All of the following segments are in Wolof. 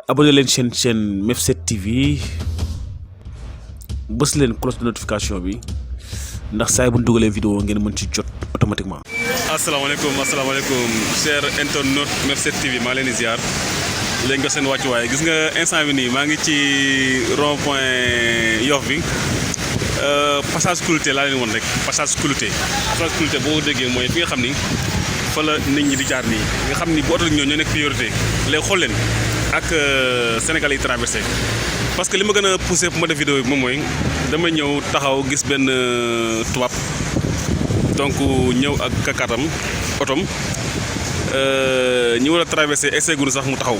abonné leen chaîne Mef7 TV bës leen cloche de notification bi ndax saa bu ñu dugalee vidéo ngeen mën ci jot automatiquement. asalaamaaleykum cher internaute Mef7 TV maa leen di ziar léegi nga seen wàccuwaay gis nga instant bi nii maa ngi ci rond point Yoff bi passage clouté laa leen woon rek passage clouté boo ko déggee mooy fi nga xam ni fa la nit ñi di jaar nii nga xam ni bu oto ñoo nekk priorité léegi xool leen ak Sénégal yi traversé parce que li ma gën a poussé pour ma def vidéo bi moom mooy dama ñëw taxaw gis benn tubaab donc ñëw ak kakaatam otom ñu war a traversé essai gu sax mu taxaw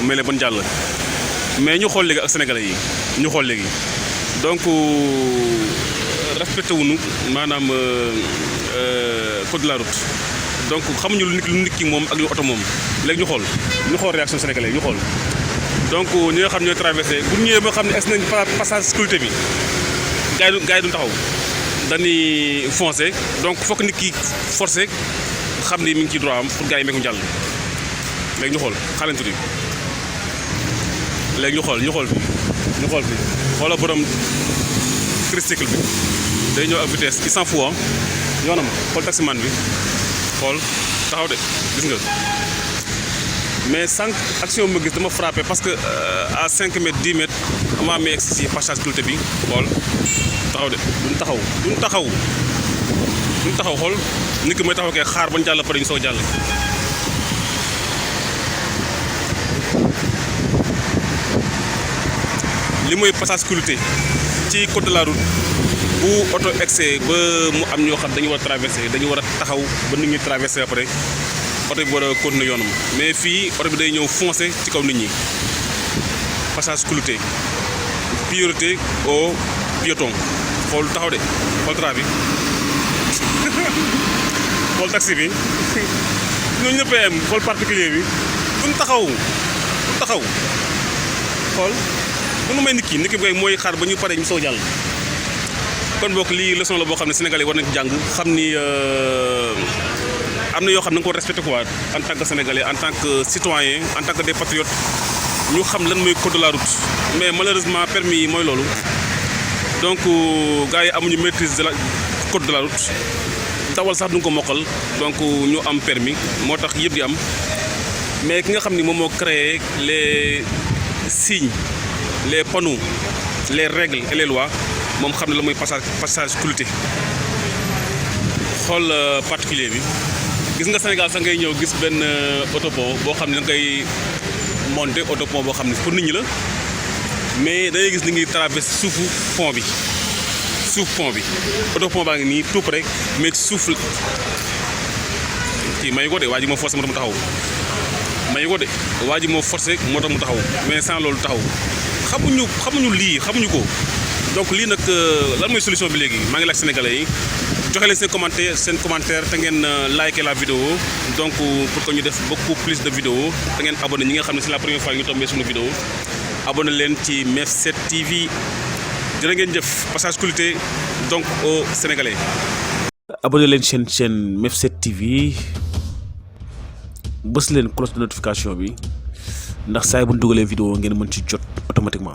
mel ne ban jàll mais ñu xool léegi ak sénégalais yi ñu xool léegi donc respecté wuñu maanaam code de la route donc xamuñu lu nit ki moom ak lu oto moom léegi ñu xool réaction sénégalais ñu xool donc ñi nga xam ñooy traversé bu ñëwee ba xam ne est nañ passage sécurité bi gars yi duñ taxaw dañuy foncé donc fokk nit ki forcé xam ni mi ngi ci droit am pour gars yi meeku jàll léegi ñu xool xaalantu di léegi ñu xool fi xoola borom tricycle bi day ñëw ak vitesse il s'en fout yoonam xool taximan bi xool taxaw de gis nga mais sànq action bi ma gis dama frappé parce que à 5 mètres 10 mètres amaa mee egsi si passage clouté bi xool taxaw de duñ taxaw xool nit ki mooy taxaw kay xaar bañ jàll pare ñu soog jàll li mooy passage clouté ci code de la route bu oto excès ba mu am ñoo xam dañu war a traversé dañu war a taxaw ba nit ñi traversé après oto bi war a continuer yoonam mais fii oto bi day ñëw foncé ci kaw nit ñi passage clouté priorité au piéton xool taxaw de xool tra bi xool taxi bi ñooñu ñëppee am xool particulier bi duñ taxaw xool bu nu may nit ki koy mooy xaar ba ñu pare ñu soog jàll kon bokk lii leçon la boo xam ne sénégalais war nañ ci jàng xam ni am na yoo xam ne nga ko respecté quoi en tant que sénégalais en tant que citoyen en tant que des patriotes ñu xam lan mooy code de la route mais malheureusement permis yi mooy loolu donc gars yi amuñu maîtrise de la code de la route dawal sax duñ ko mokkal donc ñu am permis moo tax yëpp di am mais ki nga xam ni moom moo créé les signes les panneaux les règles et les lois moom xam ne la mooy passage clouté xool particulier bi gis nga Sénégal sax ngay ñëw gis benn autopont boo xam ne da ngay monter autopont boo xam ne pour nit ñi la mais da ngay gis ni ngi traversé suufu pont bi autopont baa ngi nii tout près mais ci suuf kii mayu ko de waa ji moo forcé moo tax mu taxaw mu taxaw mais sans loolu taxaw xamuñu lii xamuñu ko donc lii nag lan mooy solution bi léegi maa ngi laaj sénégalais yi joxe leen seen commentaire te ngeen liker la vidéo donc pour que ñu def beaucoup plus de vidéos te ngeen abonné ñi nga xam ne c'est la première fois ñu tombé suñu vidéo abonné leen ci Mef7 TV jërë ngeen jëf passage clouté donc aux sénégalais. abonné leen chaîne Mef7 TV bës leen cloche de notification bi ndax saa bu ñu dugalee vidéo ngeen mën ci jot automatiquement.